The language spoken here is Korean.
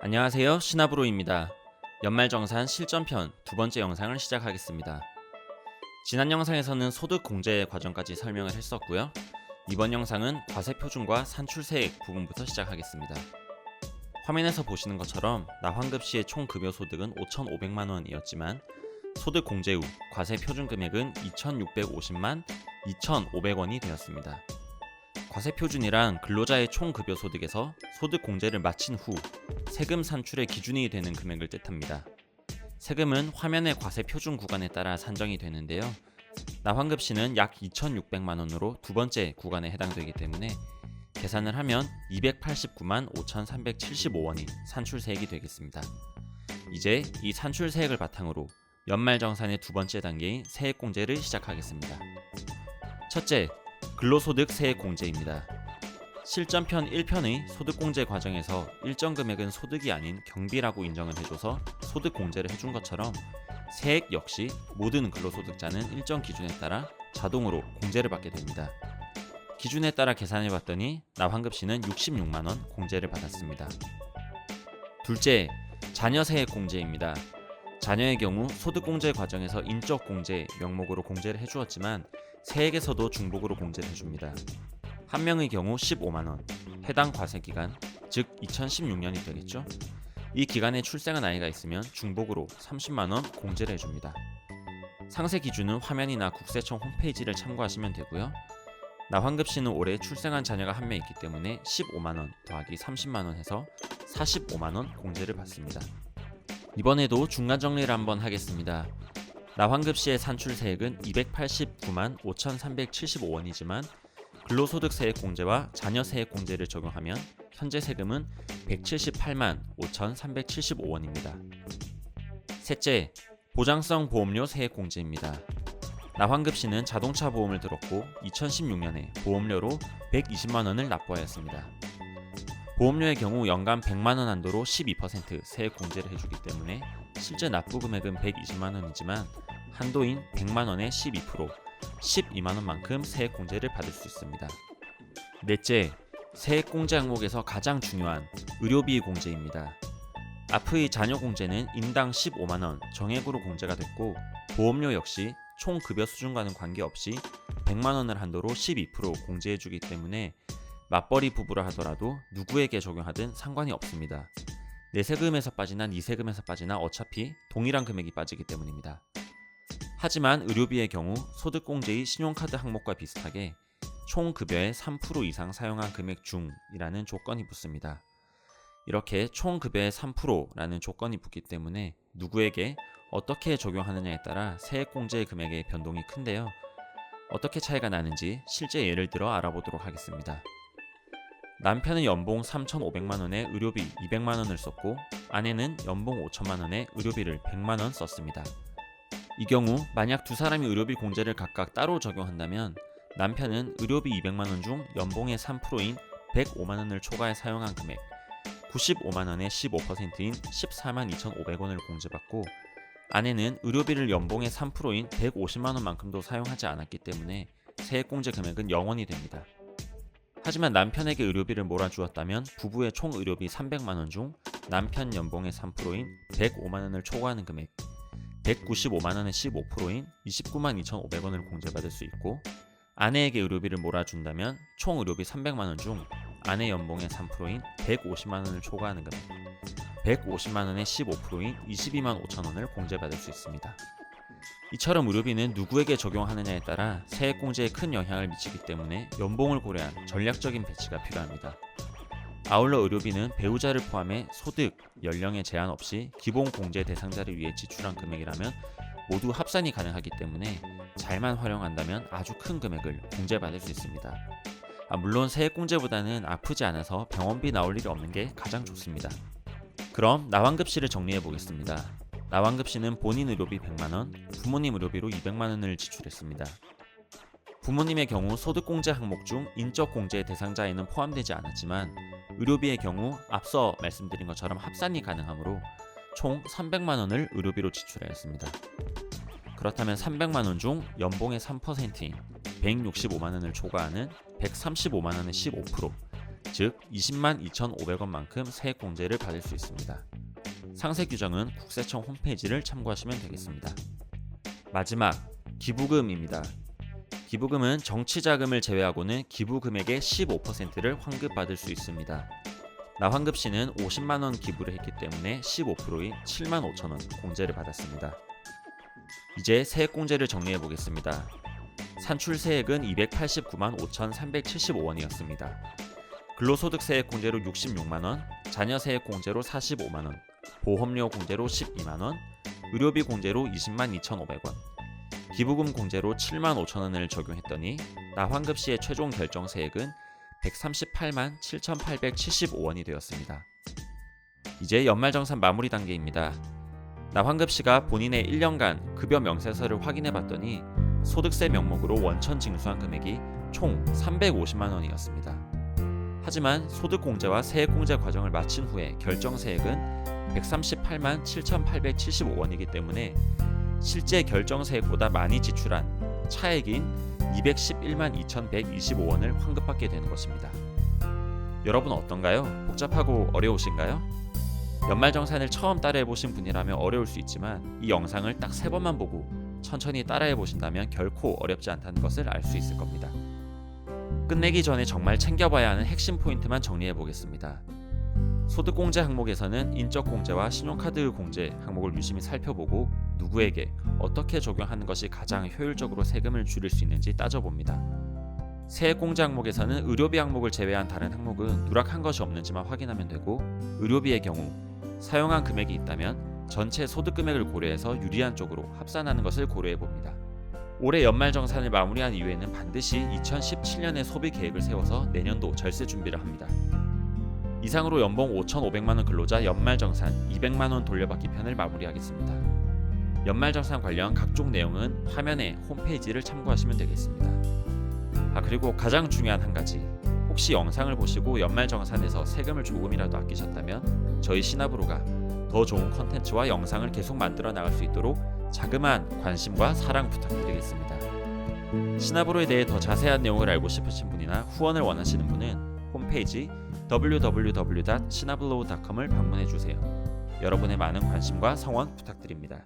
안녕하세요. 시나브로입니다. 연말정산 실전편 두 번째 영상을 시작하겠습니다. 지난 영상에서는 소득 공제 과정까지 설명을 했었고요. 이번 영상은 과세표준과 산출세액 부분부터 시작하겠습니다. 화면에서 보시는 것처럼 나 환급 시의 총 급여 소득은 5,500만원이었지만 소득 공제 후 과세표준 금액은 2,650만 2,500원이 되었습니다. 과세표준이란 근로자의 총 급여 소득에서 소득 공제를 마친 후 세금 산출의 기준이 되는 금액을 뜻합니다. 세금은 화면의 과세표준 구간에 따라 산정이 되는데요. 나환급시는 약 2,600만원으로 두 번째 구간에 해당되기 때문에 계산을 하면 289만 5,375원이 산출세액이 되겠습니다. 이제 이 산출세액을 바탕으로 연말정산의 두 번째 단계인 세액공제를 시작하겠습니다. 첫째, 근로소득 세액공제입니다. 실전편 1편의 소득공제 과정에서 일정 금액은 소득이 아닌 경비라고 인정을 해줘서 소득공제를 해준 것처럼 세액 역시 모든 근로소득자는 일정 기준에 따라 자동으로 공제를 받게 됩니다. 기준에 따라 계산해봤더니 나환급시는 66만원 공제를 받았습니다. 둘째, 자녀세액 공제입니다. 자녀의 경우 소득공제 과정에서 인적공제 명목으로 공제를 해주었지만 세액에서도 중복으로 공제를 해줍니다. 한 명의 경우 15만원, 해당 과세기간, 즉 2016년이 되겠죠. 이 기간에 출생한 아이가 있으면 중복으로 30만원 공제를 해줍니다. 상세 기준은 화면이나 국세청 홈페이지를 참고하시면 되고요. 나환급시는 올해 출생한 자녀가 한 명 있기 때문에 15만원 더하기 30만원 해서 45만원 공제를 받습니다. 이번에도 중간정리를 한번 하겠습니다. 나환급시의 산출세액은 289만 5,375원이지만 근로소득세액 공제와 자녀세액 공제를 적용하면 현재 세금은 178만 5,375원입니다. 셋째, 보장성 보험료 세액 공제입니다. 나환급시는 자동차 보험을 들었고 2016년에 보험료로 120만원을 납부하였습니다. 보험료의 경우 연간 100만원 한도로 12% 세액 공제를 해주기 때문에 실제 납부 금액은 120만원이지만 한도인 100만원의 12%, 12만원만큼 세액 공제를 받을 수 있습니다. 넷째, 세액 공제 항목에서 가장 중요한 의료비 공제입니다. 앞의 자녀 공제는 인당 15만원 정액으로 공제가 됐고 보험료 역시 총 급여 수준과는 관계없이 100만원을 한도로 12% 공제해주기 때문에 맞벌이 부부라 하더라도 누구에게 적용하든 상관이 없습니다. 내 세금에서 빠지나 네 세금에서 빠지나 어차피 동일한 금액이 빠지기 때문입니다. 하지만 의료비의 경우 소득공제의 신용카드 항목과 비슷하게 총 급여의 3% 이상 사용한 금액 중이라는 조건이 붙습니다. 이렇게 총 급여의 3%라는 조건이 붙기 때문에 누구에게 어떻게 적용하느냐에 따라 세액공제 금액의 변동이 큰데요. 어떻게 차이가 나는지 실제 예를 들어 알아보도록 하겠습니다. 남편은 연봉 3,500만원에 의료비 200만원을 썼고 아내는 연봉 5천만원에 의료비를 100만원 썼습니다. 이 경우 만약 두 사람이 의료비 공제를 각각 따로 적용한다면 남편은 의료비 200만원 중 연봉의 3%인 105만원을 초과해 사용한 금액 95만원의 15%인 14만 2,500원을 공제받고 아내는 의료비를 연봉의 3%인 150만원만큼도 사용하지 않았기 때문에 세액공제 금액은 0원이 됩니다. 하지만 남편에게 의료비를 몰아주었다면 부부의 총 의료비 300만원 중 남편 연봉의 3%인 105만원을 초과하는 금액 195만원의 15%인 29만 2,500원을 공제받을 수 있고 아내에게 의료비를 몰아준다면 총 의료비 300만원 중 아내 연봉의 3%인 150만원을 초과하는 금액 150만원의 15%인 22만 5천원을 공제받을 수 있습니다. 이처럼 의료비는 누구에게 적용하느냐에 따라 세액공제에 큰 영향을 미치기 때문에 연봉을 고려한 전략적인 배치가 필요합니다. 아울러 의료비는 배우자를 포함해 소득, 연령에 제한 없이 기본 공제 대상자를 위해 지출한 금액이라면 모두 합산이 가능하기 때문에 잘만 활용한다면 아주 큰 금액을 공제받을 수 있습니다. 물론 세액공제보다는 아프지 않아서 병원비 나올 일이 없는 게 가장 좋습니다. 그럼 나환급시를 정리해 보겠습니다. 나환급시는 본인 의료비 100만원, 부모님 의료비로 200만원을 지출했습니다. 부모님의 경우 소득공제 항목 중 인적공제 대상자에는 포함되지 않았지만 의료비의 경우 앞서 말씀드린 것처럼 합산이 가능하므로 총 300만원을 의료비로 지출하였습니다. 그렇다면 300만원 중 연봉의 3%인 165만원을 초과하는 135만원의 15%, 즉 20만 2,500원만큼 세액공제를 받을 수 있습니다. 상세 규정은 국세청 홈페이지를 참고하시면 되겠습니다. 마지막, 기부금입니다. 기부금은 정치자금을 제외하고는 기부금액의 15%를 환급받을 수 있습니다. 나환급 씨는 50만원 기부를 했기 때문에 15%인 7만 5천원 공제를 받았습니다. 이제 세액공제를 정리해 보겠습니다. 산출세액은 289만 5,375원이었습니다. 근로소득세액 공제로 66만원, 자녀세액 공제로 45만원, 보험료 공제로 12만원, 의료비 공제로 20만 2,500원, 기부금 공제로 7만 5천원을 적용했더니 나환급 씨의 최종 결정세액은 138만 7,875원이 되었습니다. 이제 연말정산 마무리 단계입니다. 나환급 씨가 본인의 1년간 급여 명세서를 확인해 봤더니 소득세 명목으로 원천 징수한 금액이 총 350만 원이었습니다. 하지만 소득공제와 세액공제 과정을 마친 후에 결정세액은 138만 7,875원이기 때문에 실제 결정세액보다 많이 지출한 차액인 211만 2,125원을 환급받게 되는 것입니다. 여러분 어떤가요? 복잡하고 어려우신가요? 연말정산을 처음 따라해보신 분이라면 어려울 수 있지만 이 영상을 딱 3번만 보고 천천히 따라해보신다면 결코 어렵지 않다는 것을 알 수 있을 겁니다. 끝내기 전에 정말 챙겨봐야 하는 핵심 포인트만 정리해보겠습니다. 소득공제 항목에서는 인적공제와 신용카드 공제 항목을 유심히 살펴보고 누구에게 어떻게 적용하는 것이 가장 효율적으로 세금을 줄일 수 있는지 따져봅니다. 세액공제 항목에서는 의료비 항목을 제외한 다른 항목은 누락한 것이 없는지만 확인하면 되고, 의료비의 경우 사용한 금액이 있다면 전체 소득 금액을 고려해서 유리한 쪽으로 합산하는 것을 고려해봅니다. 올해 연말정산을 마무리한 이후에는 반드시 2017년의 소비 계획을 세워서 내년도 절세 준비를 합니다. 이상으로 연봉 5,500만원 근로자 연말정산 200만원 돌려받기 편을 마무리하겠습니다. 연말정산 관련 각종 내용은 화면의 홈페이지를 참고하시면 되겠습니다. 그리고 가장 중요한 한 가지, 혹시 영상을 보시고 연말정산에서 세금을 조금이라도 아끼셨다면 저희 시나브로가 더 좋은 컨텐츠와 영상을 계속 만들어 나갈 수 있도록 자그마한 관심과 사랑 부탁드리겠습니다. 시나브로에 대해 더 자세한 내용을 알고 싶으신 분이나 후원을 원하시는 분은 홈페이지 www.sinablo.com을 방문해주세요. 여러분의 많은 관심과 성원 부탁드립니다.